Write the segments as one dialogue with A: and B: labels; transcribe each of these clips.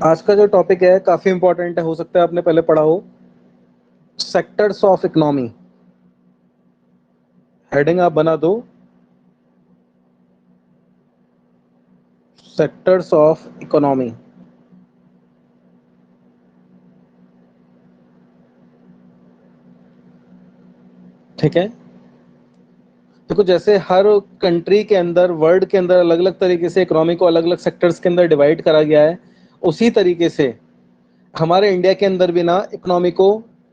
A: आज का जो टॉपिक है काफी इंपॉर्टेंट है, हो सकता है आपने पहले पढ़ा हो। सेक्टर्स ऑफ इकोनॉमी, हेडिंग आप बना दो, सेक्टर्स ऑफ इकोनॉमी। ठीक है। देखो, जैसे हर कंट्री के अंदर, वर्ल्ड के अंदर अलग अलग तरीके से इकोनॉमी को अलग अलग सेक्टर्स के अंदर डिवाइड करा गया है, उसी तरीके से हमारे इंडिया के अंदर भी ना इकोनॉमी को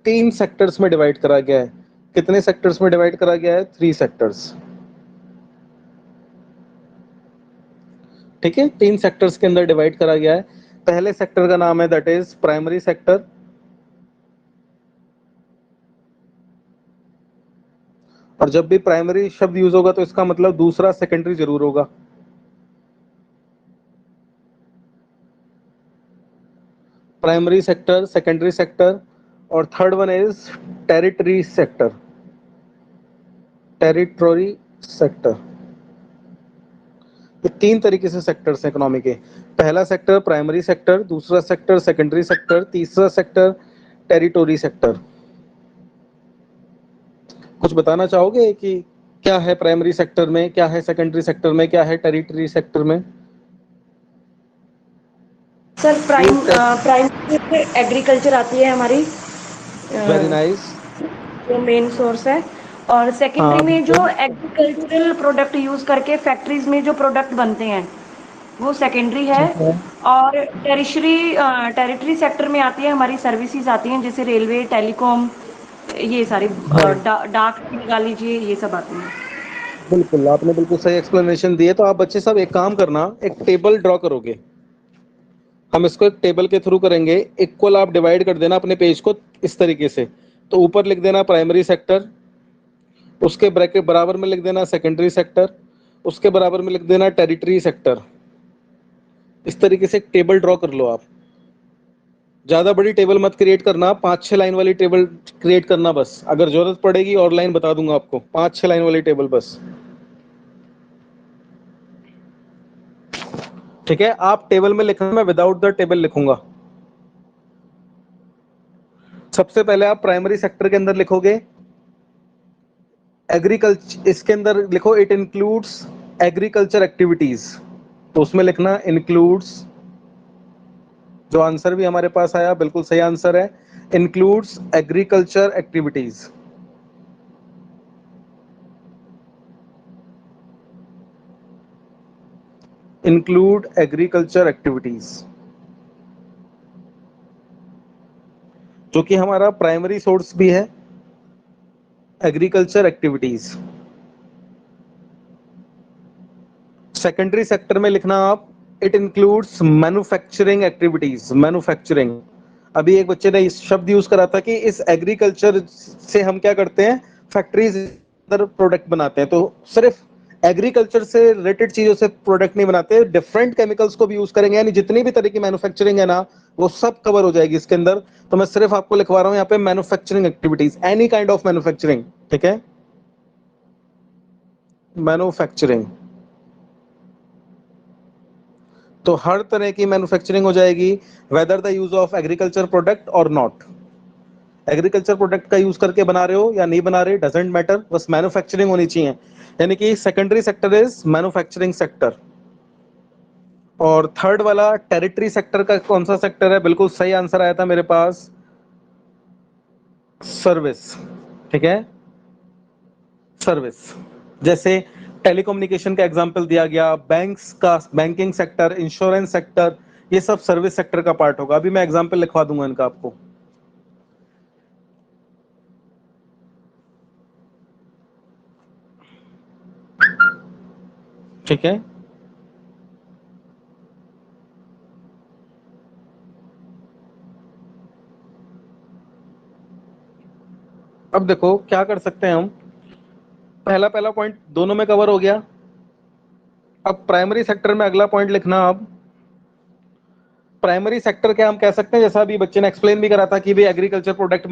A: 3 सेक्टर्स में डिवाइड करा गया है। कितने सेक्टर्स में डिवाइड करा गया है? 3 सेक्टर्स। ठीक है, 3 सेक्टर्स के अंदर डिवाइड करा गया है। पहले सेक्टर का नाम है दैट इज प्राइमरी सेक्टर, और जब भी प्राइमरी शब्द यूज होगा तो इसका मतलब दूसरा सेकेंडरी जरूर होगा। प्राइमरी सेक्टर, सेकेंडरी सेक्टर, और third one is territory sector. Territory sector. ये 3 तरीके से सेक्टर्स हैं इकोनॉमी के। पहला सेक्टर प्राइमरी सेक्टर, दूसरा सेक्टर सेकेंडरी सेक्टर, तीसरा सेक्टर टेरिटोरी सेक्टर। कुछ बताना चाहोगे कि क्या है प्राइमरी सेक्टर में, क्या है सेकेंडरी सेक्टर में, क्या है टेरिटरी सेक्टर में?
B: Sir
A: please take.
B: Prime agriculture आती है हमारी,
A: वेरी नाइस।
B: जो मेन सोर्स है। और सेकेंडरी
A: हाँ
B: में जो
A: बिल्कुल।
B: एग्रीकल्चरल प्रोडक्ट यूज करके फैक्ट्रीज में जो प्रोडक्ट बनते हैं वो सेकेंडरी है।
A: ठीक है।
B: और टेरिटरी सेक्टर में आती है हमारी सर्विसेज आती हैं, जैसे रेलवे, टेलीकॉम, ये सारी
A: हाँ
B: डाक लगा लीजिए, ये सब आती हैं।
A: बिल्कुल, आपने बिल्कुल सही एक्सप्लेनेशन दी है। तो आप बच्चे सब एक काम करना, एक टेबल ड्रॉ करोगे। हम इसको एक टेबल के थ्रू करेंगे। इक्वल आप डिवाइड कर देना अपने पेज को इस तरीके से। तो ऊपर लिख देना प्राइमरी सेक्टर, उसके ब्रैकेट बराबर में लिख देना सेकेंडरी सेक्टर, उसके बराबर में लिख देना टेरिटरी सेक्टर। इस तरीके से एक टेबल ड्रॉ कर लो आप। ज्यादा बड़ी टेबल मत क्रिएट करना, 5-6 लाइन वाली टेबल क्रिएट करना बस। अगर जरूरत पड़ेगी और लाइन बता दूंगा आपको, 5-6 लाइन वाली टेबल बस। ठीक है, आप टेबल में लिखना, मैं विदाउट द टेबल लिखूंगा। सबसे पहले आप प्राइमरी सेक्टर के अंदर लिखोगे एग्रीकल्चर, इसके अंदर लिखो इट इंक्लूड्स एग्रीकल्चर एक्टिविटीज। तो उसमें लिखना इंक्लूड्स, जो आंसर भी हमारे पास आया बिल्कुल सही आंसर है, includes agriculture activities. Include agriculture activities, जो कि हमारा प्राइमरी सोर्स भी है, एग्रीकल्चर एक्टिविटीज। सेकेंडरी सेक्टर में लिखना आप it includes manufacturing activities. Manufacturing, अभी एक बच्चे ने इस शब्द यूज करा था कि इस एग्रीकल्चर से हम क्या करते हैं, फैक्ट्रीज अंदर प्रोडक्ट बनाते हैं। तो सिर्फ एग्रीकल्चर से रिलेटेड चीजों से प्रोडक्ट नहीं बनाते, डिफरेंट केमिकल्स को भी यूज करेंगे, यानी जितनी भी तरह की मैन्युफैक्चरिंग है ना, वो सब कवर हो जाएगी इसके अंदर। तो मैं सिर्फ आपको लिखवा रहा हूं यहाँ पे manufacturing activities, any kind of manufacturing. ठीक है, मैन्युफैक्चरिंग। तो हर तरह की मैन्युफैक्चरिंग हो जाएगी, whether the use of agriculture product और नॉट। एग्रीकल्चर प्रोडक्ट का यूज करके बना रहे हो या नहीं बना रहे, डजेंट मैटर, बस मैन्युफैक्चरिंग होनी चाहिए। यानी कि secondary sector is manufacturing sector. और थर्ड वाला टेरिटरी सेक्टर का कौन सा सेक्टर है? बिल्कुल सही आंसर आया था मेरे पास, सर्विस। ठीक है, सर्विस। जैसे टेलीकम्युनिकेशन का एग्जांपल दिया गया, बैंक्स का बैंकिंग सेक्टर, इंश्योरेंस सेक्टर, ये सब सर्विस सेक्टर का पार्ट होगा। अभी मैं एग्जांपल लिखवा दूंगा इनका आपको। ठीक है, अब देखो क्या कर सकते हैं हम। पहला पहला पॉइंट दोनों में कवर हो गया। अब प्राइमरी सेक्टर में अगला पॉइंट लिखना। अब प्राइमरी सेक्टर क्या हम कह सकते हैं, जैसा अभी बच्चे ने एक्सप्लेन भी करा था कि भाई एग्रीकल्चर प्रोडक्ट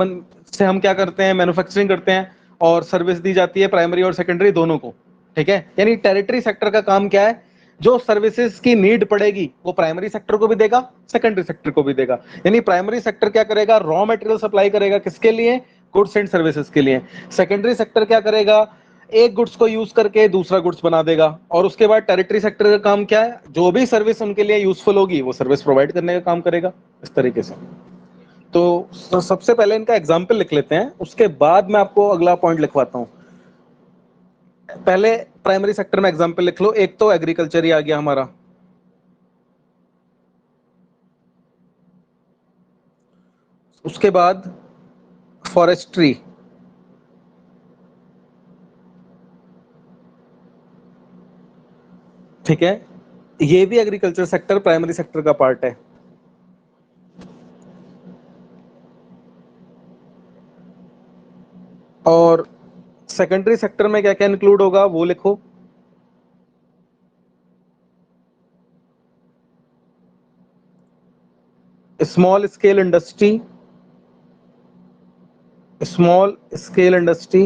A: से हम क्या करते हैं, मैन्युफैक्चरिंग करते हैं, और सर्विस दी जाती है प्राइमरी और सेकेंडरी दोनों को। ठीक है, यानी टेरिटरी सेक्टर का काम क्या है, जो सर्विसेज की नीड पड़ेगी वो प्राइमरी सेक्टर को भी देगा, सेकेंडरी सेक्टर को भी देगा। यानी प्राइमरी सेक्टर क्या करेगा, रॉ मटेरियल सप्लाई करेगा, किसके लिए, गुड्स एंड सर्विसेज के लिए। सेकेंडरी सेक्टर क्या करेगा, एक गुड्स को यूज करके दूसरा गुड्स बना देगा। और उसके बाद टेरिटरी सेक्टर का काम क्या है, जो भी सर्विस उनके लिए यूजफुल होगी वो सर्विस प्रोवाइड करने का काम करेगा, इस तरीके से। तो सबसे पहले इनका एग्जाम्पल लिख लेते हैं, उसके बाद मैं आपको अगला पॉइंट लिखवाता हूं। पहले प्राइमरी सेक्टर में एग्जाम्पल लिख लो। एक तो एग्रीकल्चर ही आ गया हमारा, उसके बाद फॉरेस्ट्री, ठीक है, ये भी एग्रीकल्चर सेक्टर प्राइमरी सेक्टर का पार्ट है। और सेकेंडरी सेक्टर में क्या क्या इंक्लूड होगा वो लिखो। Small scale industry, small scale industry,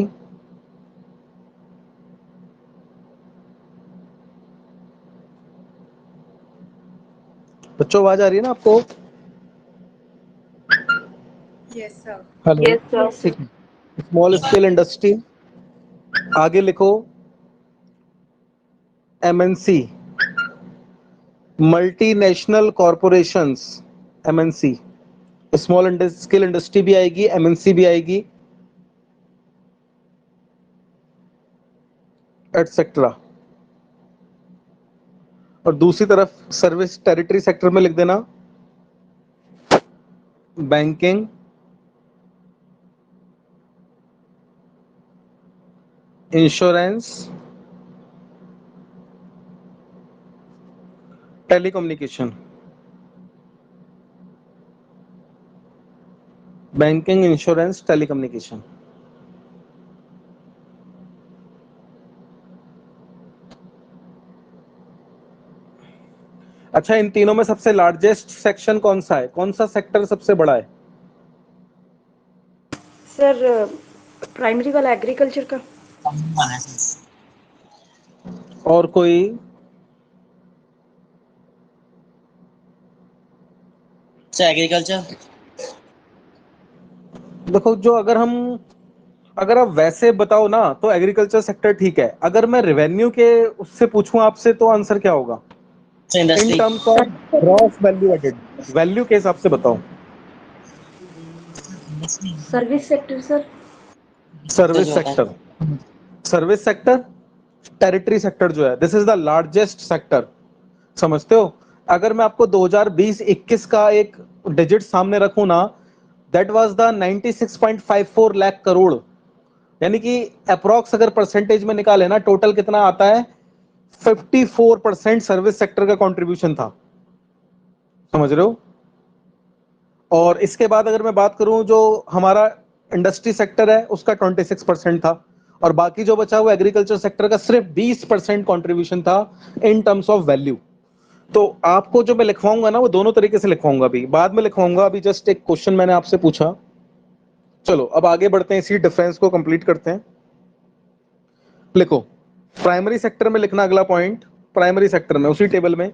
A: बच्चों आवाज आ रही है ना आपको?
C: Yes sir.
A: Hello,
B: yes sir.
A: ठीक है। स्मॉल स्केल इंडस्ट्री, आगे लिखो MNC, multinational corporations, MNC. Small scale industry भी आएगी, एमएनसी भी आएगी, एटसेट्रा। और दूसरी तरफ सर्विस टेरिटरी सेक्टर में लिख देना banking, insurance, telecommunication. Banking, insurance, telecommunication. अच्छा, इन तीनों में सबसे लार्जेस्ट सेक्शन कौन सा है, कौन सा सेक्टर सबसे बड़ा है?
B: सर प्राइमरी वाला एग्रीकल्चर का।
A: और कोई?
D: एग्रीकल्चर।
A: देखो, जो अगर आप वैसे बताओ ना तो एग्रीकल्चर सेक्टर ठीक है। अगर मैं रेवेन्यू के उससे पूछूं आपसे तो आंसर क्या होगा? In
D: industry.
A: Terms of gross value added, value के हिसाब से बताओ।
B: Service sector sir.
A: Service sector, service sector, territory sector जो है, this is the largest sector. समझते हो? अगर मैं आपको 2020-21 का एक डिजिट सामने रखूं ना, that was the 96.54 lakh crore. यानी कि अप्रोक्स अगर परसेंटेज में निकाले ना, टोटल कितना आता है, 54% सर्विस सेक्टर का कंट्रीब्यूशन था। समझ रहे हो? और इसके बाद अगर मैं बात करूं, जो हमारा इंडस्ट्री सेक्टर है उसका 26% था, और बाकी जो बचा वो एग्रीकल्चर सेक्टर का सिर्फ 20% कंट्रीब्यूशन था इन टर्म्स ऑफ वैल्यू। तो आपको जो मैं लिखवाऊंगा ना वो दोनों तरीके से लिखवाऊंगा, अभी बाद में लिखवाऊंगा। अभी जस्ट एक क्वेश्चन मैंने आपसे पूछा। चलो अब आगे बढ़ते हैं, इसी डिफरेंस को कंप्लीट करते हैं। लिखो प्राइमरी सेक्टर में, लिखना अगला पॉइंट, प्राइमरी सेक्टर में उसी टेबल में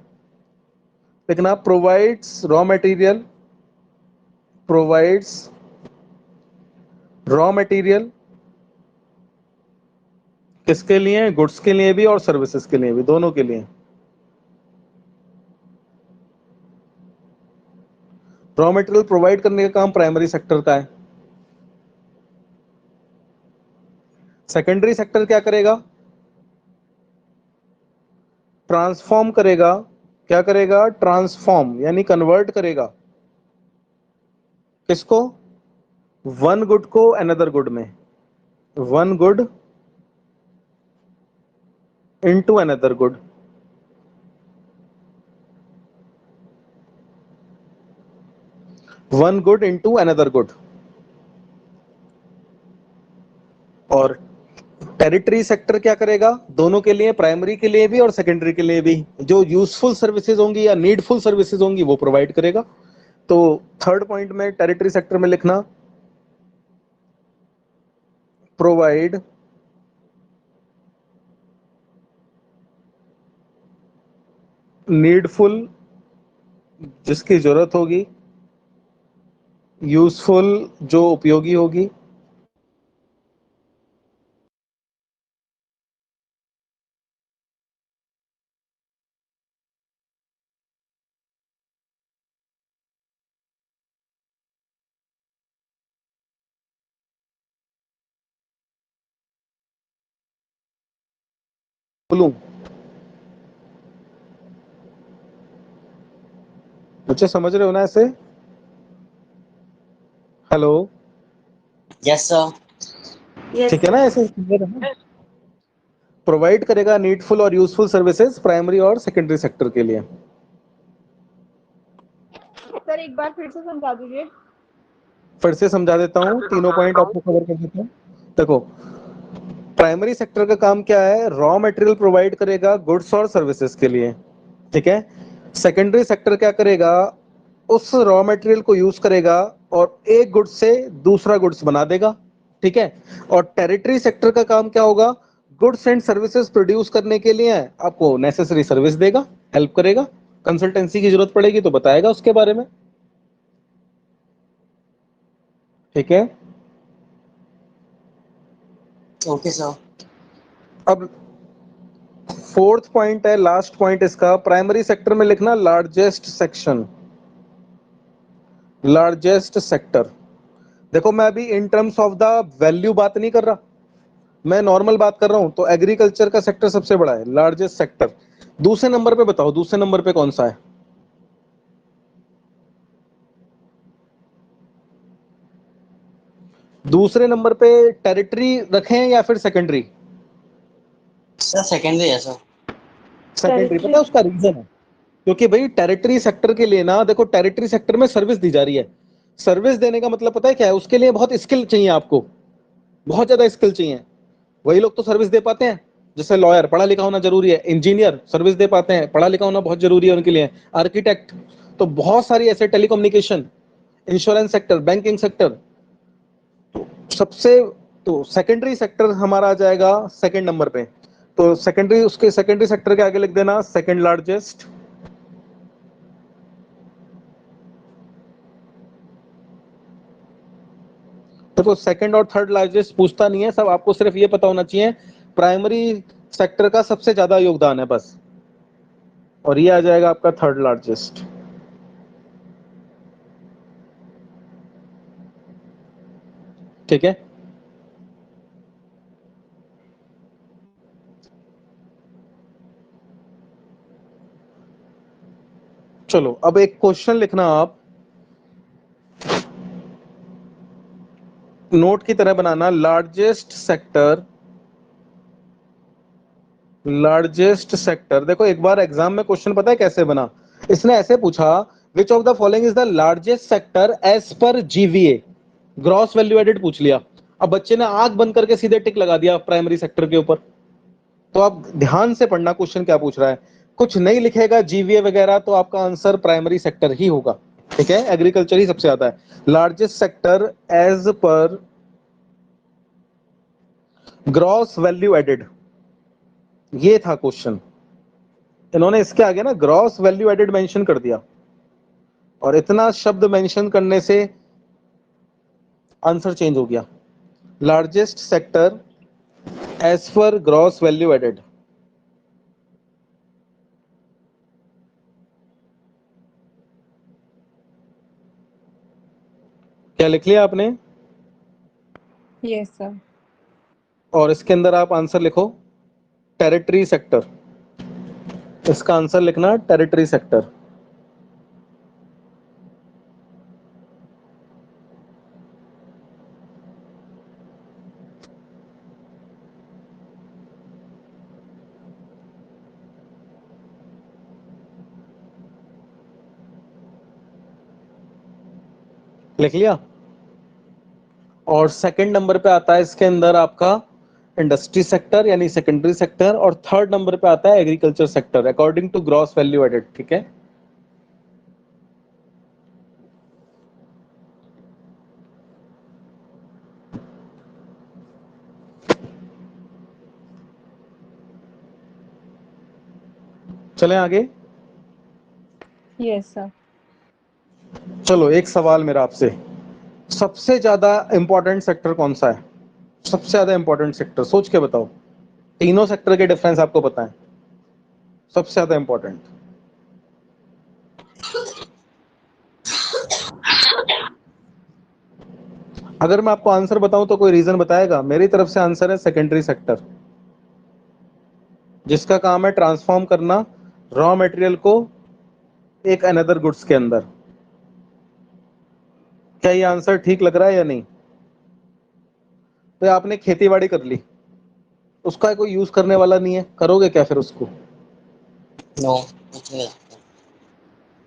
A: लिखना provides raw material, provides raw material किसके लिए, गुड्स के लिए भी और सर्विसेज के लिए भी, दोनों के लिए। रॉ मटेरियल प्रोवाइड करने का काम प्राइमरी सेक्टर का है। सेकेंडरी सेक्टर क्या करेगा, ट्रांसफॉर्म करेगा। क्या करेगा, ट्रांसफॉर्म यानी कन्वर्ट करेगा। किसको, वन गुड को अनदर गुड में, one good into another good. One good into another good. और टेरिटरी सेक्टर क्या करेगा, दोनों के लिए, प्राइमरी के लिए भी और सेकेंडरी के लिए भी, जो यूजफुल सर्विसेज होंगी या नीडफुल सर्विसेज होंगी वो प्रोवाइड करेगा। तो थर्ड पॉइंट में टेरिटरी सेक्टर में लिखना प्रोवाइड नीडफुल जिसकी जरूरत होगी, यूजफुल जो उपयोगी होगी, बोलूं मुझे समझ रहे हो ना ऐसे? Hello,
D: Yes, sir.
B: यस
A: ठीक है ना, ऐसे clear है ना? प्रोवाइड करेगा नीडफुल और यूजफुल सर्विसेज प्राइमरी और सेकेंडरी सेक्टर के लिए।
C: सर एक बार फिर से समझा दीजिए।
A: फिर से समझा देता हूँ, तीनों पॉइंट आपको कवर कर देता हूँ। देखो, प्राइमरी सेक्टर का काम क्या है? रॉ मटेरियल प्रोवाइड करेगा गुड्स और सर्विसेज के लिए, ठीक है। सेकेंडरी सेक्टर क्या करेगा? उस रॉ मटेरियल को यूज करेगा और एक गुड्स से दूसरा गुड्स बना देगा, ठीक है। और टेरिटरी सेक्टर का काम क्या होगा? गुड्स एंड सर्विसेज प्रोड्यूस करने के लिए आपको नेसेसरी सर्विस देगा, हेल्प करेगा। कंसल्टेंसी की जरूरत पड़ेगी तो बताएगा उसके बारे में, ठीक है।
D: Okay, sir.
A: अब फोर्थ पॉइंट है, लास्ट पॉइंट इसका, प्राइमरी सेक्टर में लिखना लार्जेस्ट सेक्शन, लार्जेस्ट सेक्टर। देखो मैं अभी in terms of the value बात नहीं कर रहा, मैं नॉर्मल बात कर रहा हूं। तो एग्रीकल्चर का सेक्टर सबसे बड़ा है, लार्जेस्ट सेक्टर। दूसरे नंबर पे बताओ, दूसरे नंबर पे कौन सा है? दूसरे नंबर पे टेरिटरी रखें या फिर सेकेंडरी?
D: Sir, secondary है, sir.
A: सेकेंडरी।
B: टेरिटरी।
A: पता है उसका रीजन है, क्योंकि भाई टेरिटरी सेक्टर के लिए ना, देखो टेरिटरी सेक्टर में सर्विस दी जा रही है। सर्विस देने का मतलब पता है क्या है? उसके लिए बहुत स्किल चाहिए आपको, बहुत ज्यादा स्किल चाहिए। वही लोग तो सर्विस दे पाते हैं, जैसे लॉयर पढ़ा लिखा होना जरूरी है, इंजीनियर सर्विस दे पाते हैं, पढ़ा लिखा होना बहुत जरूरी है उनके लिए, आर्किटेक्ट। तो बहुत सारी ऐसे, telecommunication, insurance sector, banking sector, सबसे। तो सेकेंडरी सेक्टर हमारा आ जाएगा सेकंड नंबर पे। तो सेकेंडरी, उसके सेकेंडरी सेक्टर के आगे लिख देना सेकंड लार्जेस्ट। देखो सेकंड और थर्ड लार्जेस्ट पूछता नहीं है, सब आपको सिर्फ ये पता होना चाहिए प्राइमरी सेक्टर का सबसे ज्यादा योगदान है बस। और ये आ जाएगा आपका थर्ड लार्जेस्ट, ठीक है। चलो अब एक क्वेश्चन लिखना आप, नोट की तरह बनाना, लार्जेस्ट सेक्टर, लार्जेस्ट सेक्टर। देखो एक बार एग्जाम में क्वेश्चन पता है कैसे बना? इसने ऐसे पूछा, which of the following is the largest sector as per GVA, gross value added पूछ लिया। अब बच्चे ने आंख बंद करके सीधे टिक लगा दिया प्राइमरी सेक्टर के ऊपर। तो आप ध्यान से पढ़ना क्वेश्चन क्या पूछ रहा है। कुछ नहीं लिखेगा जीवीए वगैरह तो आपका आंसर प्राइमरी सेक्टर ही होगा, ठीक है। एग्रीकल्चर ही सबसे ज्यादा है। Largest sector as per gross value added, ये था क्वेश्चन। इन्होंने इसके आगे ना ग्रॉस वैल्यू एडेड मेंशन कर दिया, और इतना शब्द मेंशन करने से आंसर चेंज हो गया। Largest sector as per gross value added, क्या लिख लिया आपने?
C: Yes sir.
A: और इसके अंदर आप आंसर लिखो टेरिटरी सेक्टर, इसका आंसर लिखना टेरिटरी सेक्टर। लिख लिया? और सेकंड नंबर पे आता है इसके अंदर आपका इंडस्ट्री सेक्टर यानी सेकेंडरी सेक्टर, और थर्ड नंबर पे आता है agriculture sector according to gross value added, ठीक है। चलें आगे।
C: Yes, sir.
A: चलो एक सवाल मेरा आपसे, सबसे ज्यादा इंपॉर्टेंट सेक्टर कौन सा है? सबसे ज्यादा इंपॉर्टेंट सेक्टर सोच के बताओ, तीनों सेक्टर के डिफरेंस आपको पता है, सबसे ज्यादा इंपॉर्टेंट। अगर मैं आपको आंसर बताऊं तो कोई रीजन बताएगा? मेरी तरफ से आंसर है सेकेंडरी सेक्टर, जिसका काम है ट्रांसफॉर्म करना रॉ मटेरियल को एक अनदर गुड्स के अंदर। क्या ये आंसर ठीक लग रहा है या नहीं? तो आपने खेती बाड़ी कर ली, उसका कोई यूज करने वाला नहीं है, करोगे क्या फिर उसको?
D: नो, कुछ नहीं कर सकते।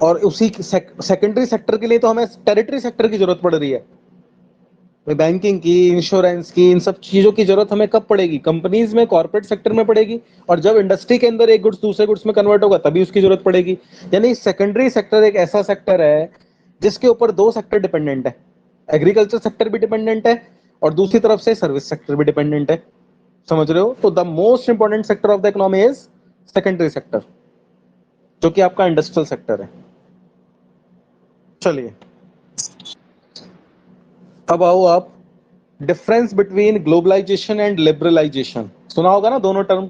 A: और उसी सेकेंडरी सेक्टर के लिए तो हमें टेरिटरी सेक्टर की जरूरत पड़ रही है। बैंकिंग की, इंश्योरेंस की, इन सब चीजों की जरूरत हमें कब पड़ेगी? कंपनीज में, कॉर्पोरेट सेक्टर में पड़ेगी, और जब इंडस्ट्री के अंदर एक गुड्स दूसरे गुड्स में कन्वर्ट होगा तभी उसकी जरूरत पड़ेगी। यानी सेकेंडरी सेक्टर एक ऐसा सेक्टर है जिसके ऊपर दो सेक्टर डिपेंडेंट है, एग्रीकल्चर सेक्टर भी डिपेंडेंट है और दूसरी तरफ से सर्विस सेक्टर भी डिपेंडेंट है। समझ रहे हो? तो the most important sector of the economy is secondary sector, जो कि आपका इंडस्ट्रियल सेक्टर है। चलिए अब आओ आप, difference between globalisation and liberalisation, सुना होगा ना दोनों term,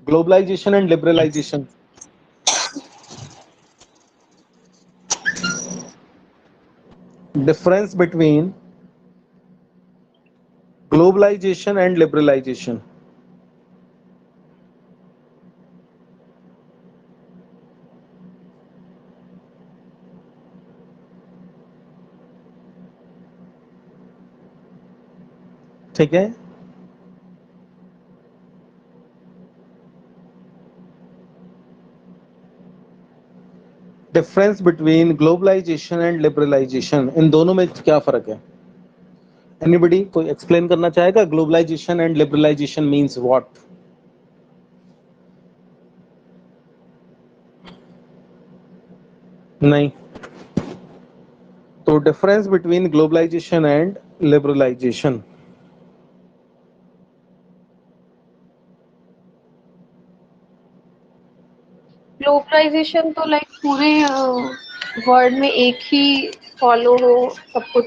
A: globalisation and liberalisation. Difference between globalisation and liberalisation. ठीक है, difference between globalisation and liberalisation, इन दोनों में क्या फर्क है? एनीबडी कोई एक्सप्लेन करना चाहेगा? Globalisation and liberalisation means what? नहीं, तो difference between globalisation and liberalisation,
E: globalisation तो लाइक पूरे वर्ल्ड में एक ही फॉलो हो सब कुछ,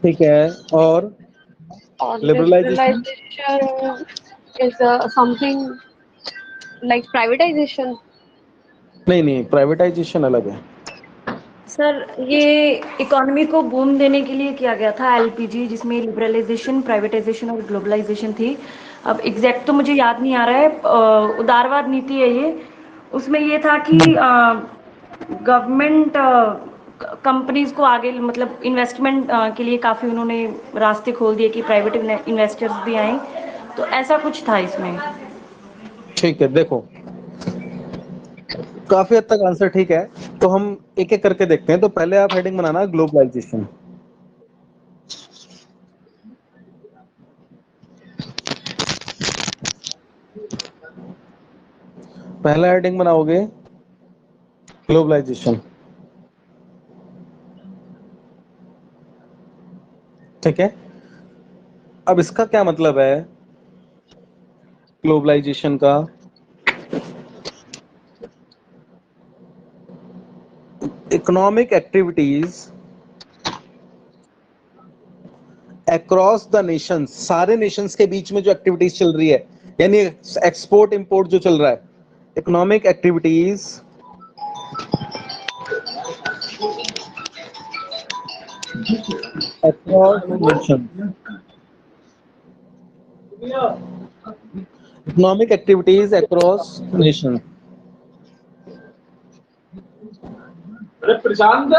A: ठीक है, और
E: और
A: liberalisation?
E: Liberalisation is something like privatisation.
A: नहीं नहीं, प्राइवेटाइजेशन अलग है।
B: सर ये इकोनॉमी को बूम देने के लिए किया गया था एलपीजी, जिसमें लिबरलाइजेशन, प्राइवेटाइजेशन और ग्लोबलाइजेशन थी। अब एग्जैक्ट तो मुझे याद नहीं आ रहा है, उदारवाद नीति है ये। उसमें ये था कि गवर्नमेंट कंपनीज को आगे मतलब इन्वेस्टमेंट के लिए काफ़ी उन्होंने रास्ते खोल दिए कि प्राइवेट इन्वेस्टर्स भी आए, तो ऐसा कुछ था इसमें।
A: ठीक है, देखो काफी हद तक आंसर ठीक है, तो हम एक एक करके देखते हैं। तो पहले आप हेडिंग बनाना ग्लोबलाइजेशन। पहला हेडिंग बनाओगे ग्लोबलाइजेशन, ठीक है। अब इसका क्या मतलब है ग्लोबलाइजेशन का? Economic activities across the Nations, सारे नेशंस के बीच में जो एक्टिविटीज चल रही है, यानी एक्सपोर्ट इंपोर्ट जो चल रहा है, economic activities across nation, economic activities across nation. अरे Prashant,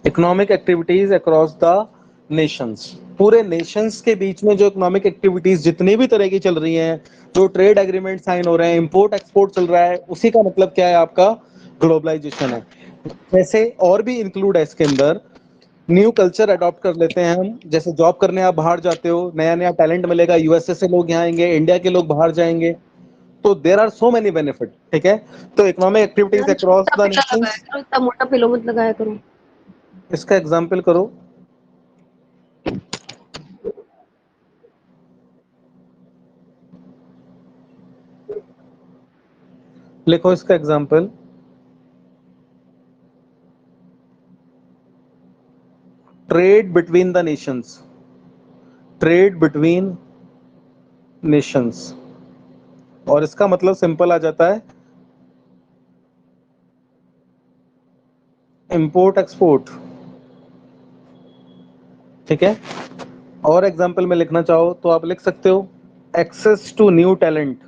A: economic activities across the nations, पूरे नेशंस के बीच में जो इकोनॉमिक एक्टिविटीज जितनी भी तरह की चल रही हैं, जो ट्रेड एग्रीमेंट साइन हो रहे हैं, इंपोर्ट एक्सपोर्ट चल रहा है, उसी का मतलब क्या है? आपका ग्लोबलाइजेशन है। वैसे और भी इंक्लूड है इसके अंदर, न्यू कल्चर अडॉप्ट कर लेते हैं हम, जैसे जॉब करने आप बाहर जाते हो, नया नया टैलेंट मिलेगा, यूएसए से लोग यहाँ आएंगे, इंडिया के लोग बाहर जाएंगे, तो there are so many benefit. ठीक है, तो इकोनॉमिक एक्टिविटीज अक्रॉस
E: छोटा
A: द
E: पिलो लगाया
A: नेशंस।
E: करो, इतना मोटा पिलो मत लगाया करो।
A: इसका एग्जाम्पल करो। लिखो इसका example. Trade between the Nations, trade between Nations, और इसका मतलब सिंपल आ जाता है इंपोर्ट एक्सपोर्ट। ठीक है, और एग्जाम्पल में लिखना चाहो तो आप लिख सकते हो एक्सेस टू न्यू टैलेंट।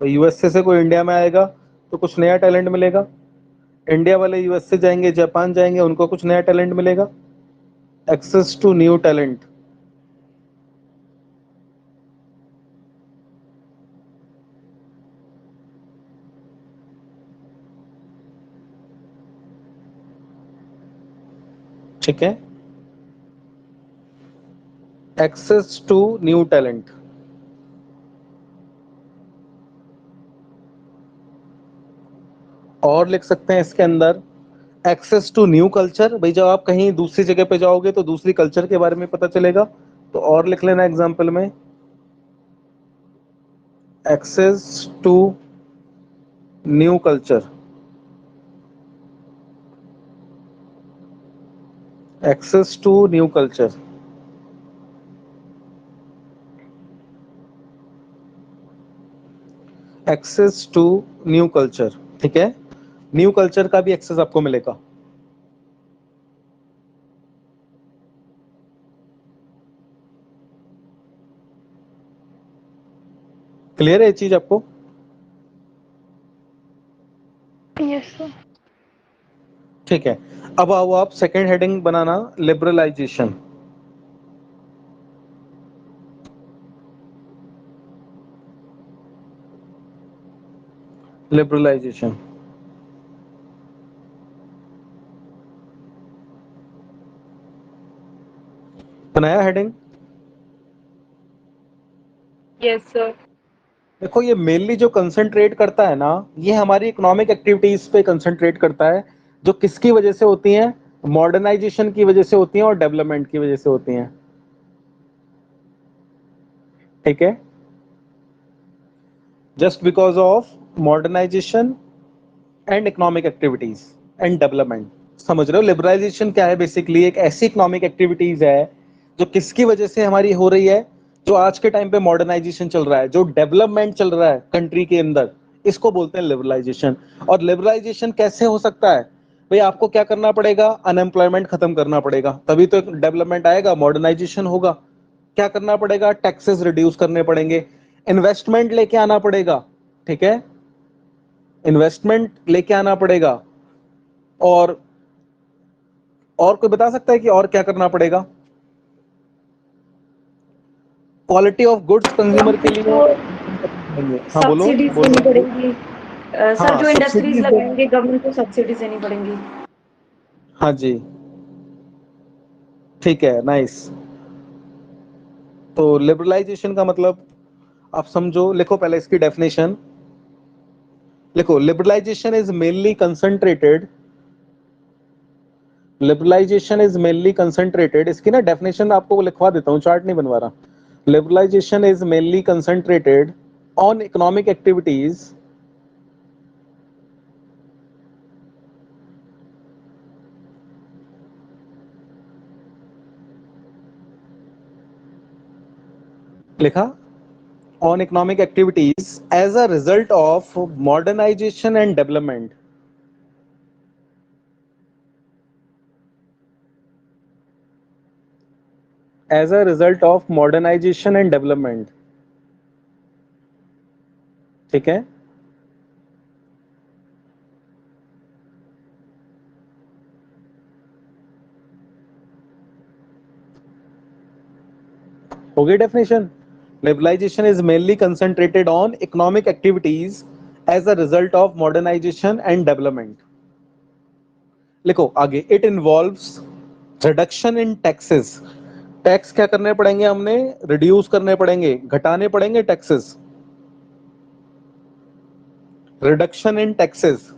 A: तो यूएसए से कोई इंडिया में आएगा तो कुछ नया टैलेंट मिलेगा, इंडिया वाले यूएसए जाएंगे, जापान जाएंगे, उनको कुछ नया टैलेंट मिलेगा। Access to new talent. ठीक है, एक्सेस टू न्यू टैलेंट। और लिख सकते हैं इसके अंदर एक्सेस टू न्यू कल्चर। भाई जब आप कहीं दूसरी जगह पे जाओगे तो दूसरी कल्चर के बारे में पता चलेगा, तो और लिख लेना एग्जाम्पल में access to new culture. Access to new culture. Access to new culture. ठीक है, न्यू कल्चर का भी एक्सेस आपको मिलेगा। क्लियर है ये चीज आपको?
E: Yes sir.
A: ठीक है, अब आओ आप सेकेंड हेडिंग बनाना, लिबरलाइजेशन। लिबरलाइजेशन बनाया हेडिंग?
C: Yes sir.
A: देखो ये मेनली जो कंसंट्रेट करता है ना, ये हमारी इकोनॉमिक एक्टिविटीज पे कंसंट्रेट करता है, जो किसकी वजह से होती हैं? मॉडर्नाइजेशन की वजह से होती हैं और डेवलपमेंट की वजह से होती हैं। ठीक है, just because of modernisation and economic activities and development. समझ रहे हो? लिबरलाइजेशन क्या है? बेसिकली एक ऐसी इकोनॉमिक एक्टिविटीज है जो किसकी वजह से हमारी हो रही है? जो आज के टाइम पे मॉडर्नाइजेशन चल रहा है, जो डेवलपमेंट चल रहा है कंट्री के अंदर, इसको बोलते हैं लिबरलाइजेशन। और लिबरलाइजेशन कैसे हो सकता है? भाई आपको क्या करना पड़ेगा? अनएम्प्लॉयमेंट खत्म करना पड़ेगा, तभी तो डेवलपमेंट आएगा, मॉडर्नाइजेशन होगा। क्या करना पड़ेगा? टैक्सेस रिड्यूस करने पड़ेंगे, इन्वेस्टमेंट लेके आना पड़ेगा। ठीक है, इन्वेस्टमेंट लेके आना पड़ेगा। और कोई बता सकता है कि और क्या करना पड़ेगा? क्वालिटी ऑफ गुड्स कंज्यूमर के लिए। हाँ बोलो
B: सब्सिडीज
A: बोलो।
B: देनी पड़ेगी। सर
A: हाँ
B: जो इंडस्ट्रीज
A: सब्सिडीज।
B: लगाएंगे गवर्नमेंट को सब्सिडीज देनी पड़ेंगी।
A: हाँ जी, ठीक है, नाइस। तो लिबरलाइजेशन का मतलब आप समझो, लिखो पहले इसकी डेफिनेशन। लिखो, liberalisation is mainly concentrated, liberalisation is mainly concentrated. इसकी ना डेफिनेशन आपको लिखवा देता हूँ, चार्ट नहीं बनवा रहा। Liberalisation is mainly concentrated on economic activities लिखा, on economic activities as a result of modernization and development. As a result of modernization and development. ठीक है, हो गई definition. Liberalization is mainly concentrated on economic activities as a result of modernization and development. लिखो आगे, it involves reduction in taxes. Tax क्या करने पड़ेंगे? हमने रिड्यूस करने पड़ेंगे, घटाने पड़ेंगे टैक्सेस। रिडक्शन इन टैक्सेस,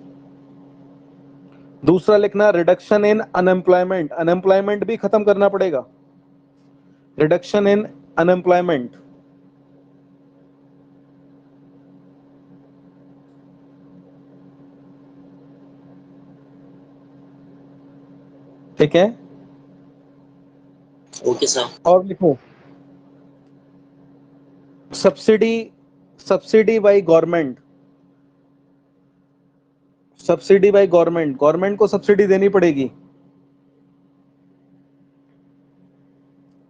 A: दूसरा लिखना रिडक्शन इन अनएम्प्लॉयमेंट, अनएम्प्लॉयमेंट भी खत्म करना पड़ेगा, रिडक्शन इन अनएम्प्लॉयमेंट। ठीक है,
D: ओके सर।
A: और लिखो subsidy, subsidy by government, subsidy by government, government को सब्सिडी देनी पड़ेगी।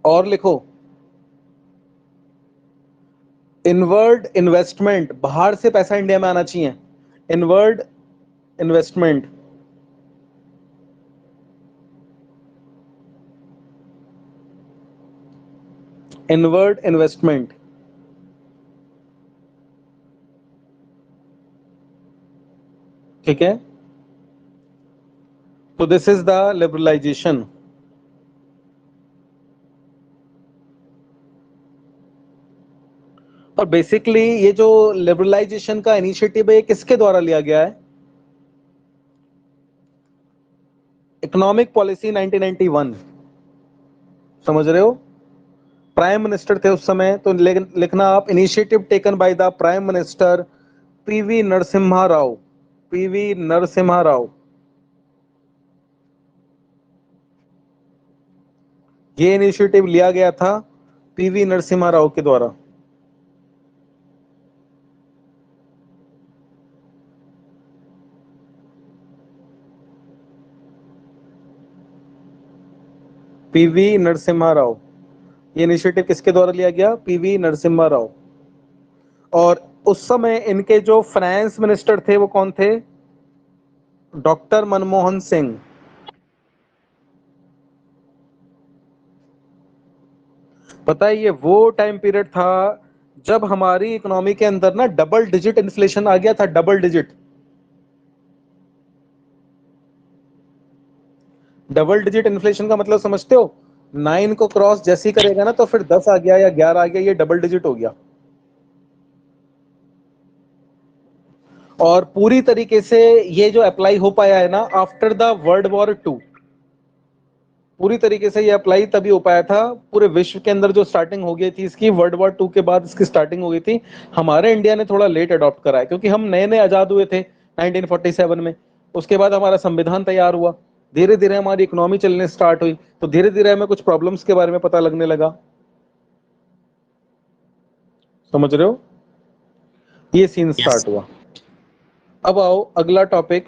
A: और लिखो इनवर्ड इन्वेस्टमेंट, बाहर से पैसा इंडिया में आना चाहिए, इनवर्ड इन्वेस्टमेंट। इनवर्ड इन्वेस्टमेंट, ठीक है। तो दिस इज द लिबरलाइजेशन। और बेसिकली ये जो लिबरलाइजेशन का इनिशिएटिव है, ये किसके द्वारा लिया गया है? इकोनॉमिक पॉलिसी 1991, समझ रहे हो? प्राइम मिनिस्टर थे उस समय, तो लिखना आप initiative taken by the prime minister PV Narasimha Rao, PV Narasimha Rao. ये इनिशिएटिव लिया गया था पीवी नरसिम्हा राव के द्वारा। पीवी नरसिम्हा राव, ये इनिशिएटिव किसके द्वारा लिया गया? पीवी नरसिम्हा राव। और उस समय इनके जो फाइनेंस मिनिस्टर थे वो कौन थे? डॉक्टर मनमोहन सिंह। पता है ये वो टाइम पीरियड था जब हमारी इकोनॉमी के अंदर ना डबल डिजिट इन्फ्लेशन आ गया था, double digit. Double digit inflation का मतलब समझते हो? 9 को क्रॉस जैसे ही करेगा ना तो फिर 10 आ गया या 11 आ गया, ये डबल डिजिट हो गया। और पूरी तरीके से ये जो अप्लाई हो पाया है ना आफ्टर द वर्ल्ड वॉर 2, पूरी तरीके से ये अप्लाई तभी हो पाया था पूरे विश्व के अंदर। जो स्टार्टिंग हो गई थी इसकी वर्ल्ड वॉर 2 के बाद इसकी स्टार्टिंग हो गई थी। हमारे इंडिया ने थोड़ा लेट अडॉप्ट करा है क्योंकि हम नए नए आजाद हुए थे 1947 में। उसके बाद हमारा संविधान तैयार हुआ, धीरे धीरे हमारी इकोनॉमी चलने स्टार्ट हुई, तो धीरे धीरे हमें कुछ प्रॉब्लम्स के बारे में पता लगने लगा। समझ रहे हो? ये सीन
D: यस।
A: स्टार्ट हुआ। अब आओ अगला टॉपिक,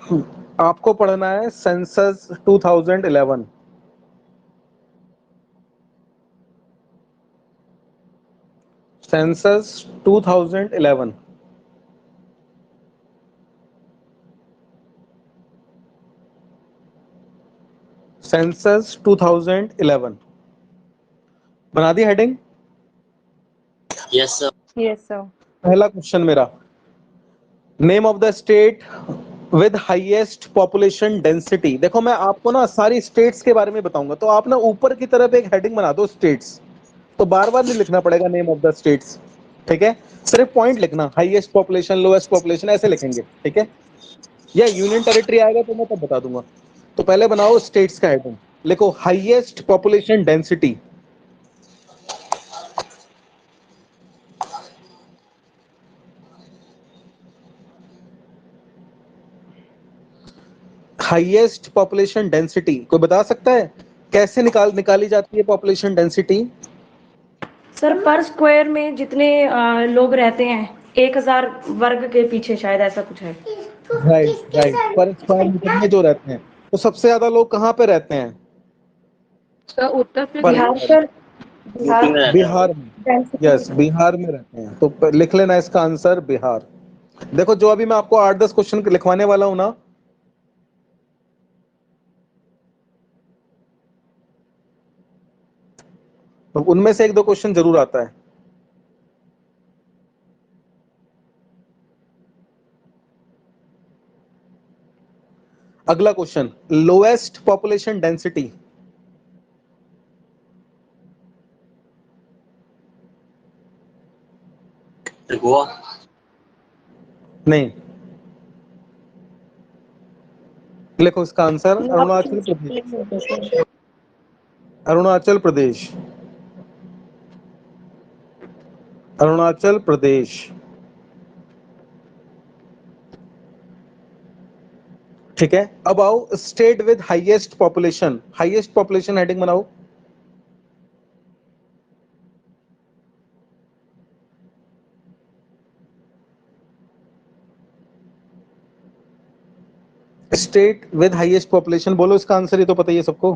A: आपको पढ़ना है सेंसस 2011। सेंसस 2011, सेंसस 2011 बना दी heading?
D: Yes sir.
C: Yes, sir.
A: पहला क्वेश्चन मेरा, name of the state with highest population density. देखो मैं आपको ना सारी स्टेट्स के बारे में बताऊंगा, तो आप ना ऊपर की तरफ एक हेडिंग बना दो स्टेट्स, तो बार बार नहीं लिखना पड़ेगा नेम ऑफ द स्टेट्स। ठीक है, सिर्फ पॉइंट लिखना, हाईएस्ट पॉपुलेशन, लोएस्ट पॉपुलेशन, ऐसे लिखेंगे। ठीक है, या यूनियन टेरिटरी आएगा तो मैं तब बता दूंगा। तो पहले बनाओ स्टेट्स का हेडिंग, लिखो highest population density. Highest population density कोई बता सकता है कैसे निकाली जाती है पॉपुलेशन डेंसिटी?
B: सर पर स्क्वायर में जितने लोग रहते हैं 1000 वर्ग के पीछे, शायद ऐसा कुछ है।
A: राइट राइट, पर स्क्वायर मीटर में जो रहते हैं, तो सबसे ज्यादा लोग कहाँ पे रहते हैं?
C: सर उत्तर
A: पर
C: प्रदेश।
B: बिहार सर,
D: यूपी
B: बिहार
D: में रहते हैं वो।
A: बिहार में,
B: डेंसिटी।
A: यस बिहार में रहते हैं, तो लिख लेना इसका आंसर बिहार। देखो जो अभी मैं आपको 8-10 क्वेश्चन लिखवाने वाला हूं ना, तो उनमें से 1-2 क्वेश्चन जरूर आता है। अगला question, lowest population density.
D: Goa.
A: नहीं, लिखो इसका आंसर अरुणाचल प्रदेश। अरुणाचल प्रदेश, अरुणाचल प्रदेश। ठीक है, अब आओ state with highest population, highest population heading बनाओ। स्टेट विद हाईएस्ट पॉपुलेशन, बोलो इसका आंसर, ये तो पता ही है सबको।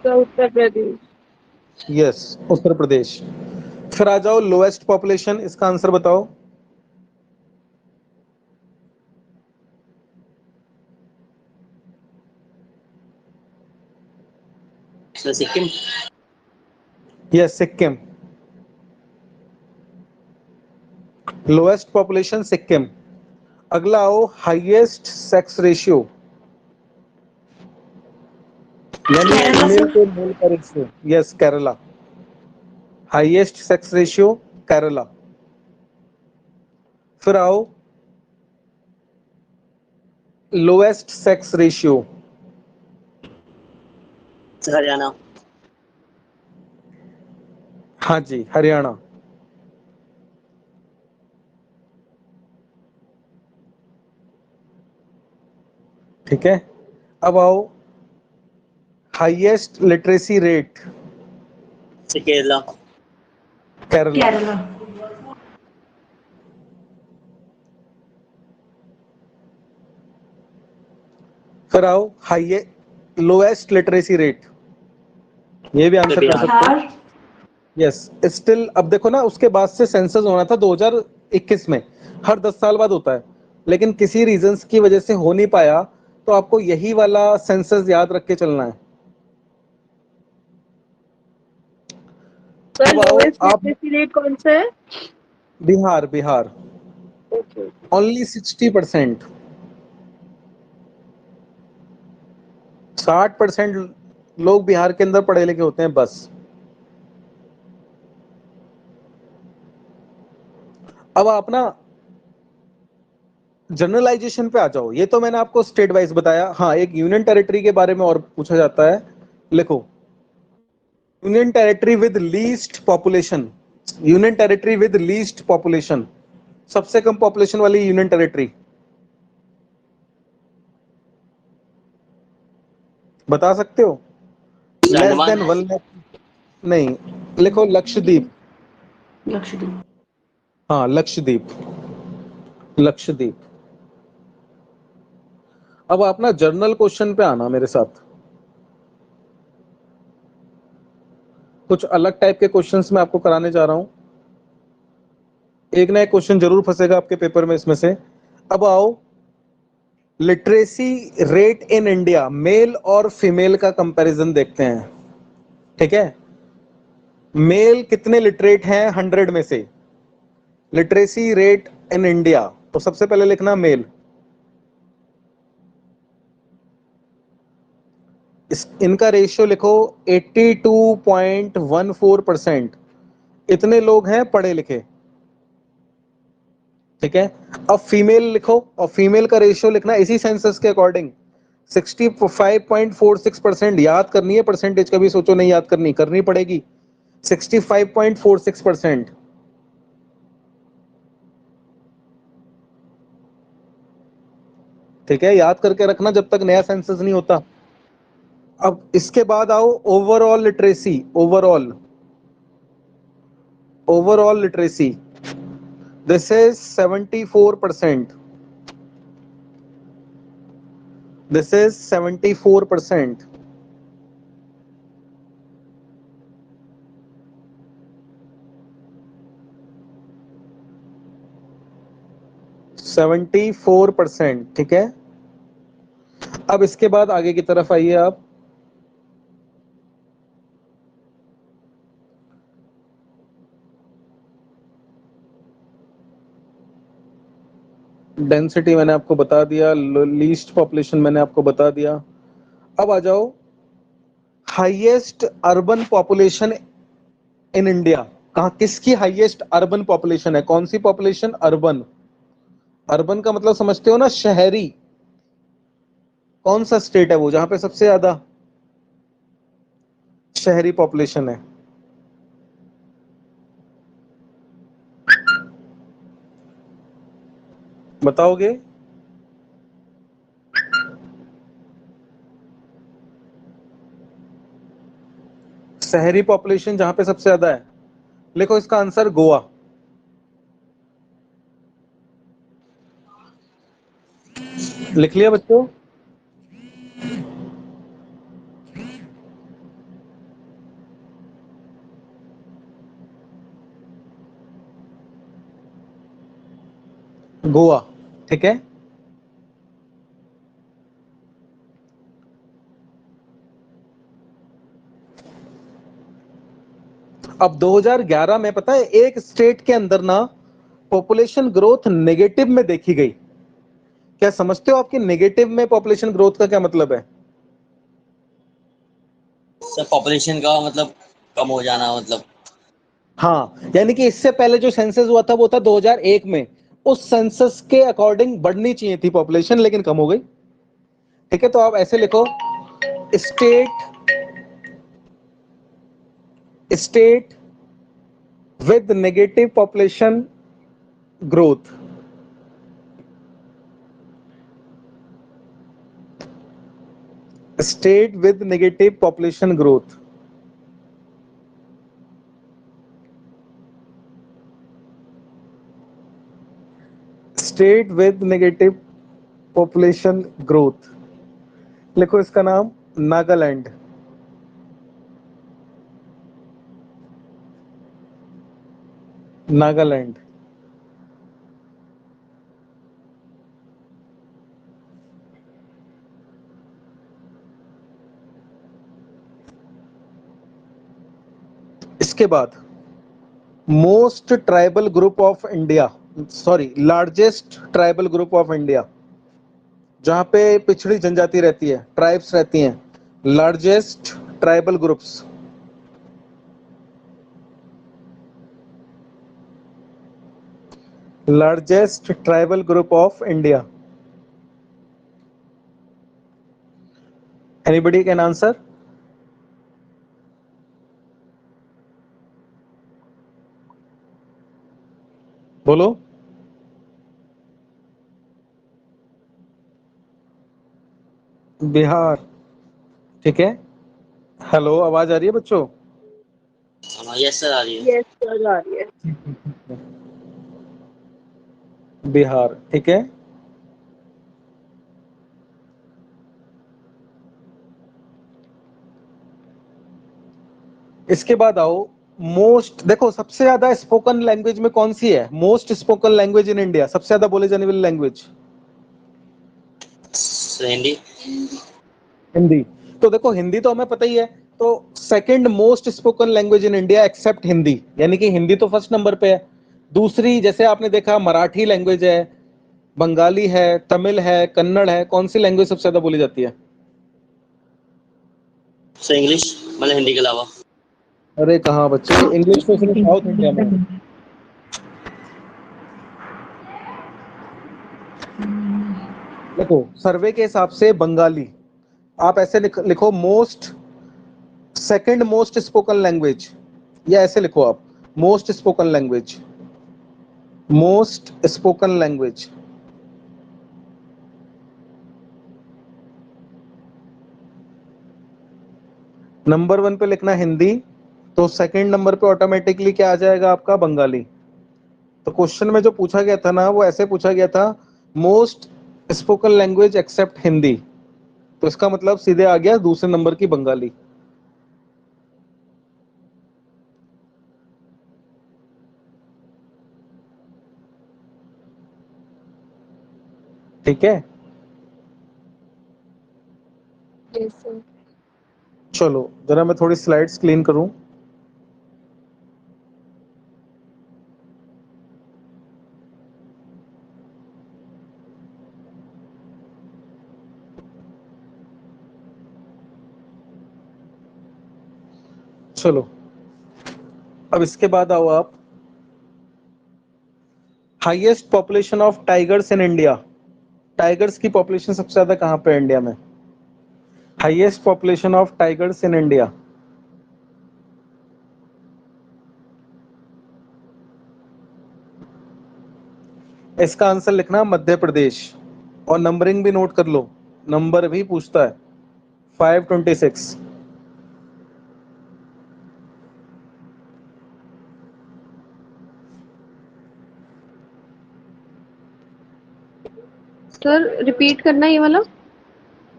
C: उत्तर प्रदेश।
A: यस, उत्तर प्रदेश। फिर आ जाओ लोएस्ट पॉपुलेशन, इसका आंसर बताओ।
D: Sikkim.
A: Yes, Sikkim. Lowest population Sikkim. अगला आओ हाईएस्ट सेक्स रेशियो, यानी
B: केरला
A: फीमेल
B: सर।
A: को मेल का ratio. Yes, Kerala. Highest sex ratio Kerala. फिर आओ लोएस्ट सेक्स रेशियो,
D: हरियाणा।
A: हाँ जी, हरियाणा। ठीक है, अब आओ highest literacy rate,
D: Kerala.
A: Kerala.
B: Kerala.
A: फिर आओ हाईएस्ट लोएस्ट लिटरेसी रेट, ये भी आंसर कर सकते हो।
B: बिहार।
A: यस, स्टिल अब देखो ना, उसके बाद से सेंसस होना था 2021 में, हर 10 साल बाद होता है, लेकिन किसी रीजंस की वजह से हो नहीं पाया, तो आपको यही वाला सेंसस याद रख के चलना है।
C: सर
A: अब आओ
C: लोएस्ट
A: आप,
C: लिटरेसी रेट कौन सा है?
A: बिहार, बिहार
C: ओके।
A: ओनली 60%, 60% लोग बिहार के अंदर पढ़े लिखे होते हैं बस। अब आप ना जनरलाइजेशन पे आ जाओ, ये तो मैंने आपको स्टेट वाइज बताया। हाँ, एक यूनियन टेरिटरी के बारे में और पूछा जाता है, लिखो union territory with least population, union territory with least population, सबसे कम पॉपुलेशन वाली यूनियन टेरिटरी बता सकते हो? लेस
D: अंडमान।
A: देन 1 लाख, नहीं, लिखो लक्षद्वीप।
B: लक्षद्वीप।
A: हाँ, लक्षद्वीप, लक्षद्वीप। अब आप ना जर्नल क्वेश्चन पे आना मेरे साथ, कुछ अलग टाइप के क्वेश्चंस मैं आपको कराने जा रहा हूं, एक ना एक क्वेश्चन जरूर फंसेगा आपके पेपर में इसमें से। अब आओ literacy rate in India, male और फीमेल का कंपैरिजन देखते हैं। ठीक है, मेल कितने लिटरेट हैं 100 में से, लिटरेसी रेट इन इंडिया, तो सबसे पहले लिखना मेल। इनका रेशियो लिखो 82.14%, इतने लोग हैं पढ़े लिखे। ठीक है, अब फीमेल लिखो, और फीमेल का रेशियो लिखना इसी सेंसस के अकॉर्डिंग 65.46%, याद करनी है परसेंटेज, कभी सोचो नहीं याद करनी, करनी पड़ेगी। 65.46%। ठीक है, याद करके रखना जब तक नया सेंसस नहीं होता। अब इसके बाद आओ overall literacy, overall, overall literacy, this is 74%, this is 74%। Seventy 4%। ठीक है, अब इसके बाद आगे की तरफ आइए आप। डेंसिटी मैंने आपको बता दिया, लीस्ट पॉपुलेशन मैंने आपको बता दिया। अब आ जाओ highest urban population in India, कहा किसकी हाईएस्ट अर्बन पॉपुलेशन है, कौन सी पॉपुलेशन? अर्बन। अर्बन का मतलब समझते हो ना, शहरी। कौन सा स्टेट है वो जहां पे सबसे ज्यादा शहरी पॉपुलेशन है? बताओगे? शहरी पॉपुलेशन जहां पे सबसे ज्यादा है, लिखो इसका आंसर गोवा। लिख लिया बच्चों? गोवा, ठीक है। अब 2011 में पता है एक स्टेट के अंदर ना पॉपुलेशन ग्रोथ नेगेटिव में देखी गई। क्या समझते हो आपकी नेगेटिव में पॉपुलेशन ग्रोथ का क्या मतलब है?
D: सर पॉपुलेशन का मतलब कम हो जाना मतलब।
A: हाँ, यानी कि इससे पहले जो सेंसस हुआ था वो था 2001 में। उस सेंसस के अकॉर्डिंग बढ़नी चाहिए थी पॉपुलेशन, लेकिन कम हो गई। ठीक है, तो आप ऐसे लिखो, state with negative population growth। State with negative population growth। State with negative population growth, लिखो इसका नाम नागालैंड। नागालैंड। इसके बाद most tribal group of India, sorry largest tribal group of India, जहां पे पिछड़ी जनजाति रहती है, ट्राइब्स रहती हैं, largest tribal groups. Largest tribal group of India. Anybody can answer? बोलो। बिहार, ठीक है। हेलो, आवाज आ रही है बच्चों?
D: यस सर आ रही है।
C: यस सर आ रही है।
A: बिहार, ठीक है। इसके बाद आओ, मोस्ट, देखो सबसे ज्यादा स्पोकन लैंग्वेज में कौन सी है? Most spoken language in India, सबसे ज्यादा बोले जाने वाली लैंग्वेज?
D: सर हिंदी।
A: हिंदी। तो देखो हिंदी तो हमें पता ही है, तो second most spoken language in India accept Hindi, यानी कि हिंदी तो फर्स्ट नंबर पे है। दूसरी, जैसे आपने देखा, मराठी लैंग्वेज है, बंगाली है, तमिल है, कन्नड़ है। कौन सी लैंग्वेज सबसे ज्यादा बोली जाती है?
D: सर इंग्लिश, मतलब हिंदी के अलावा।
A: अरे कहाँ बच्चे, इंग्लिश तो सिर्फ साउथ इंडिया में है। देखो सर्वे के हिसाब से बंगाली, आप ऐसे लिखो most, second most spoken language, या ऐसे लिखो आप most spoken language, most spoken language. Number 1 पे लिखना हिंदी, तो सेकंड नंबर पे ऑटोमेटिकली क्या आ जाएगा आपका? बंगाली। तो क्वेश्चन में जो पूछा गया था ना, वो ऐसे पूछा गया था, most spoken language except Hindi, तो इसका मतलब सीधे आ गया दूसरे नंबर की बंगाली। ठीक है,
E: यस सर।
A: चलो जरा मैं थोड़ी स्लाइड्स क्लीन करूं। चलो अब इसके बाद आओ आप, highest population of tigers in India. Tigers की पॉपुलेशन सबसे ज्यादा कहां पे है इंडिया में? Highest population of tigers in India. इसका आंसर लिखना मध्य प्रदेश, और नंबरिंग भी नोट कर लो, नंबर भी पूछता है 526।
E: सर रिपीट करना ये वाला।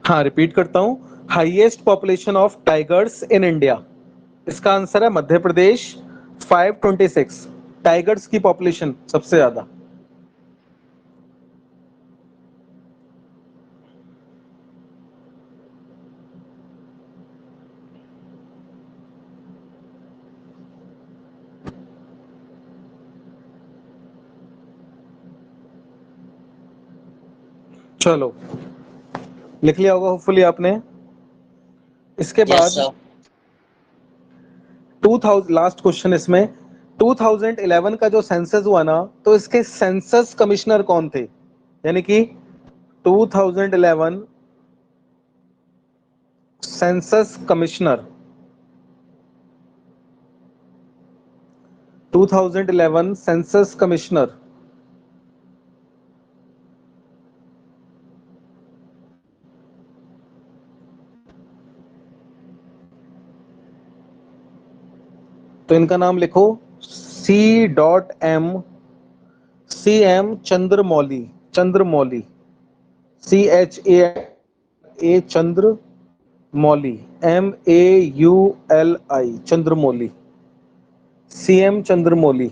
A: हाँ रिपीट करता हूँ, highest population of tigers in India, इसका आंसर है मध्य प्रदेश 526। टाइगर्स की पॉपुलेशन सबसे ज्यादा। चलो लिख लिया होगा होपफुली आपने। इसके
D: यस
A: बाद
D: सर।
A: 2000, लास्ट क्वेश्चन इसमें, 2011 का जो सेंसस हुआ ना, तो इसके सेंसस कमिश्नर कौन थे? यानी कि 2011 सेंसस कमिश्नर, 2011 सेंसस कमिश्नर तो इनका नाम लिखो, C.M. Chandramouli, Chandramouli, CHA Chandramouli, MAULI, Chandramouli, CM Chandramouli.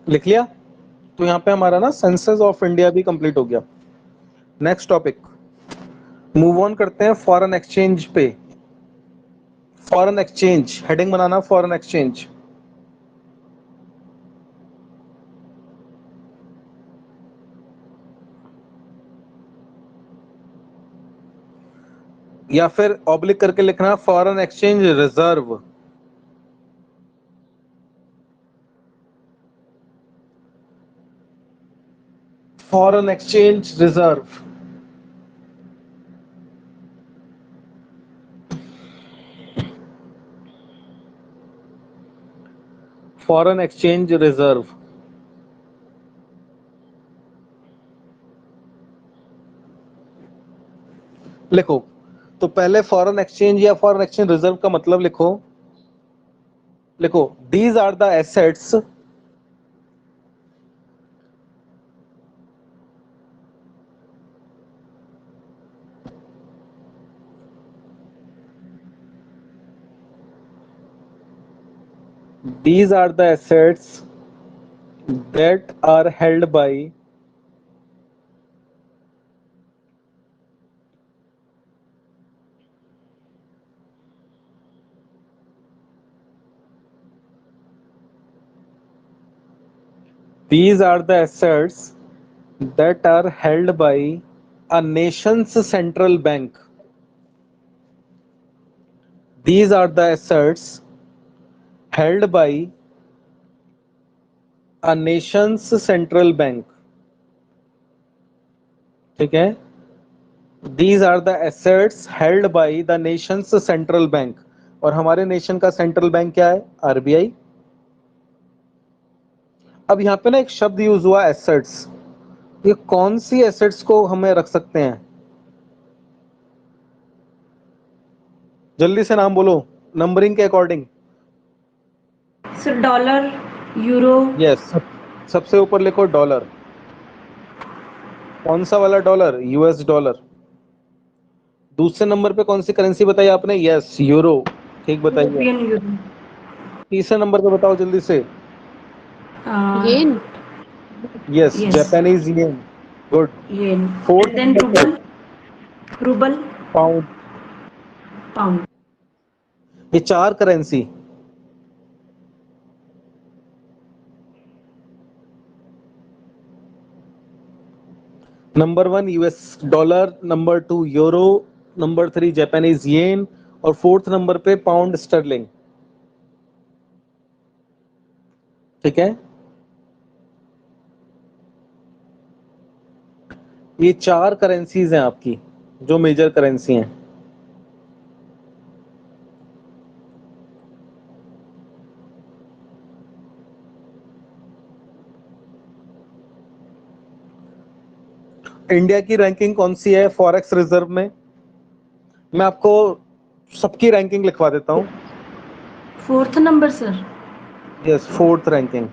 A: लिख लिया? तो यहाँ पे हमारा ना सेंसस ऑफ इंडिया भी कंप्लीट हो गया। नेक्स्ट टॉपिक, मूव ऑन करते हैं फॉरेन एक्सचेंज पे। फॉरेन एक्सचेंज, हेडिंग बनाना फॉरेन एक्सचेंज। या फिर ऑब्लिक करके लिखना foreign exchange reserve. Foreign exchange reserve. Foreign exchange reserve. लिखो, तो पहले फॉरेन एक्सचेंज या फॉरेन एक्सचेंज रिजर्व का मतलब लिखो। लिखो, these are the assets these are the assets that are held by these are the assets that are held by a nation's central bank. These are the assets held by a nation's central bank. ठीक है, These are the assets held by the nation's central bank. और हमारे nation का central bank क्या है? RBI। अब यहाँ पे ना एक शब्द यूज हुआ एसेट्स, ये कौन सी एसेट्स को हमें रख सकते हैं? जल्दी से नाम बोलो नंबरिंग के according.
B: Sir dollar, euro.
A: Yes, सबसे ऊपर लिखो डॉलर। कौन सा वाला डॉलर? US dollar. दूसरे नंबर पे कौन सी करेंसी बताई आपने? Yes, euro. ठीक बताइए।
B: European euro.
A: तीसरे नंबर पे बताओ जल्दी से।
E: Yen.
A: Yes,
B: Yes.
A: Japanese yen. Good.
B: Yen.
A: Fourth
B: and then
A: number पे
B: रूबल, रूबल,
A: पाउंड।
B: पाउंड।
A: ये चार currency, number 1 US dollar, number 2 euro, number 3 Japanese yen और फोर्थ नंबर पे पाउंड स्टर्लिंग। ठीक है, ये 4 करेंसीज हैं आपकी जो मेजर करेंसी हैं। इंडिया की रैंकिंग कौन सी है फॉरेक्स रिजर्व में? मैं आपको सबकी रैंकिंग लिखवा देता हूँ।
B: 4th number sir.
A: Yes, fourth ranking.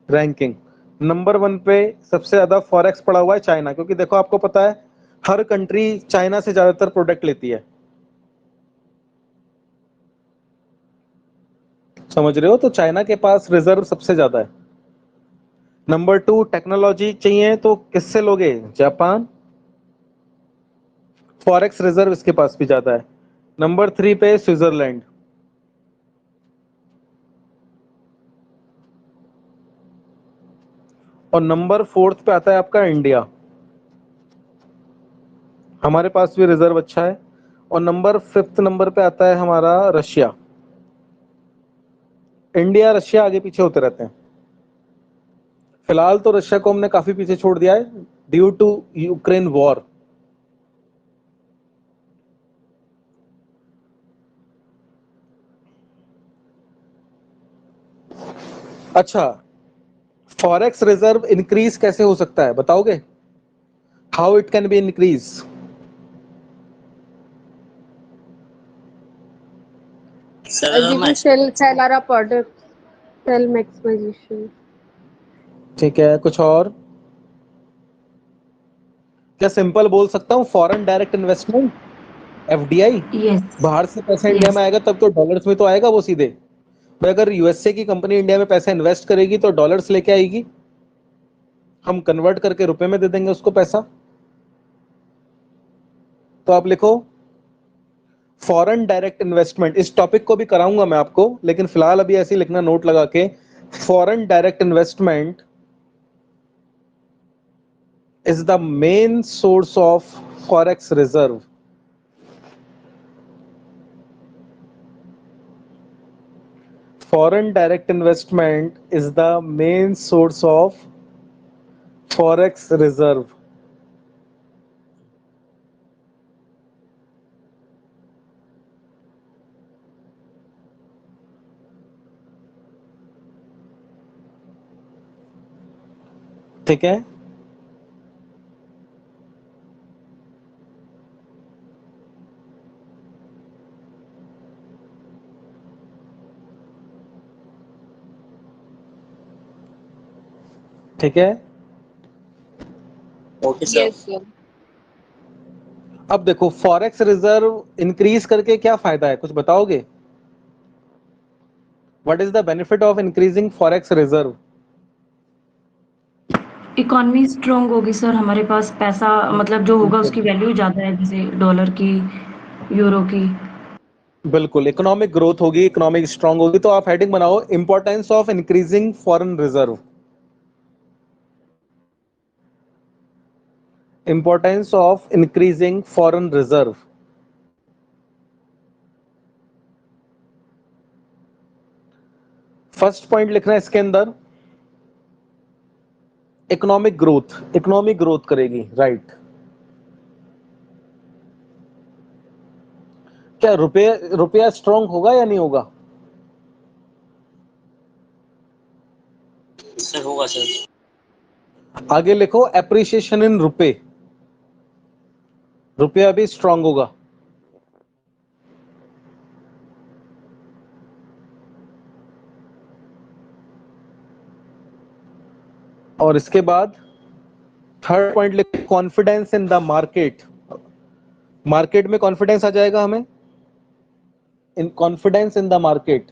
A: Ranking number 1 पे सबसे ज्यादा फॉरेक्स पड़ा हुआ है चाइना, क्योंकि देखो आपको पता है हर कंट्री चाइना से ज्यादातर प्रोडक्ट लेती है, समझ रहे हो? तो चाइना के पास रिजर्व सबसे ज्यादा है। नंबर 2 टेक्नोलॉजी चाहिए तो किससे लोगे? जापान। फॉरेक्स रिजर्व इसके पास भी ज्यादा है। नंबर 3 पे स्विट्जरलैंड। और नंबर 4 पे आता है आपका इंडिया, हमारे पास भी रिजर्व अच्छा है। और नंबर 5 नंबर पे आता है हमारा रशिया। इंडिया रशिया आगे पीछे होते रहते हैं। फिलहाल तो रशिया को हमने काफी पीछे छोड़ दिया है ड्यू टू यूक्रेन वॉर। अच्छा, फॉरेक्स रिजर्व इंक्रीज कैसे हो सकता है बताओगे? How it can be increase?
D: Sir
C: We will sell our product, sell maximization.
A: ठीक है, कुछ और? क्या सिंपल बोल सकता हूँ foreign direct investment, FDI?
B: Yes.
A: बाहर से पैसा इंडिया
B: यस।
A: में आएगा तब तो डॉलर्स में तो आएगा वो सीधे। भाई अगर यूएसए की कंपनी इंडिया में पैसा इन्वेस्ट करेगी तो डॉलर्स लेके आएगी, हम कन्वर्ट करके रुपए में दे देंगे उसको पैसा। तो आप लिखो फॉरेन डायरेक्ट इन्वेस्टमेंट। इस टॉपिक को भी कराऊंगा मैं आपको, लेकिन फिलहाल अभी ऐसे ही लिखना नोट लगा के, foreign direct investment is the main source of forex reserve. Foreign direct investment is the main source of forex reserve. ठीक है, ठीक है।
D: Okay sir.
C: Yes, sir.
A: अब देखो फॉरेक्स रिजर्व इंक्रीज करके क्या फायदा है, कुछ बताओगे? What is the benefit of increasing forex reserve?
B: Economy strong होगी सर, हमारे पास पैसा मतलब जो होगा उसकी वैल्यू ज़्यादा है, जैसे डॉलर की, यूरो की।
A: बिल्कुल, इकोनॉमिक ग्रोथ होगी, इकोनॉमिक स्ट्रांग होगी। तो आप हेडिंग बनाओ importance of increasing foreign reserve. Importance of increasing foreign reserve. First point लिखना है इसके अंदर, इकोनॉमिक ग्रोथ। इकोनॉमिक ग्रोथ करेगी, राइट। क्या रुपया स्ट्रांग होगा या नहीं होगा?
D: सर होगा सर।
A: आगे लिखो एप्रिसिएशन इन रुपए, रुपया भी स्ट्रांग होगा। और इसके बाद थर्ड पॉइंट लिखो confidence in the market. Market में कॉन्फिडेंस आ जाएगा हमें, in confidence in the market.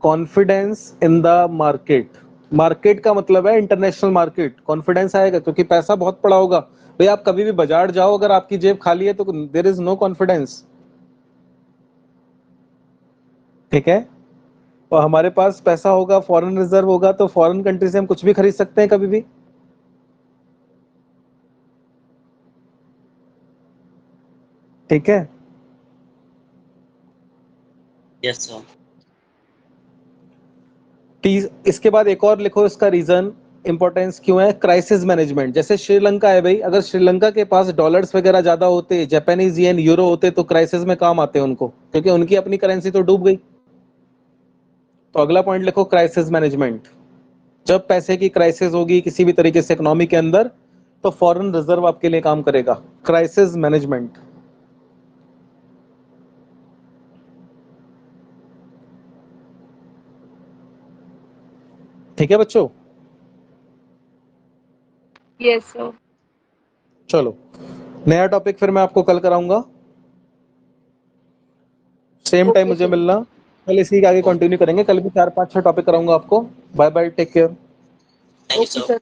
A: Confidence in the market. Market का मतलब है इंटरनेशनल मार्केट। कॉन्फिडेंस आएगा क्योंकि पैसा बहुत पड़ा होगा। भाई आप कभी भी बाजार जाओ, अगर आपकी जेब खाली है तो देयर इज नो कॉन्फिडेंस। ठीक है, और हमारे पास पैसा होगा, फॉरेन रिजर्व होगा, तो फॉरेन कंट्री से हम कुछ भी खरीद सकते हैं कभी भी। ठीक है,
D: यस सर।
A: इसके बाद एक और लिखो, इसका रीजन इंपॉर्टेंस क्यों है, क्राइसिस मैनेजमेंट। जैसे श्रीलंका है भाई, अगर श्रीलंका के पास डॉलर्स वगैरह ज्यादा होते, जापानीज येन, यूरो होते, तो क्राइसिस में काम आते उनको, क्योंकि उनकी अपनी करेंसी तो डूब गई। तो अगला पॉइंट लिखो, क्राइसिस मैनेजमेंट। जब पैसे की क्राइसिस होगी किसी भी तरीके से इकोनॉमी के अंदर, तो फॉरेन रिजर्व आपके लिए काम करेगा, क्राइसिस मैनेजमेंट। ठीक है बच्चों,
E: यस सर।
A: चलो नया टॉपिक फिर मैं आपको कल कराऊंगा, सेम टाइम
C: ओके
A: मुझे
C: सर।
A: मिलना। कल इसी के आगे कंटिन्यू करेंगे, कल भी 4-5-6 टॉपिक कराऊंगा आपको। Bye bye, take care.
D: Thank you
C: okay
D: sir.
C: Sir.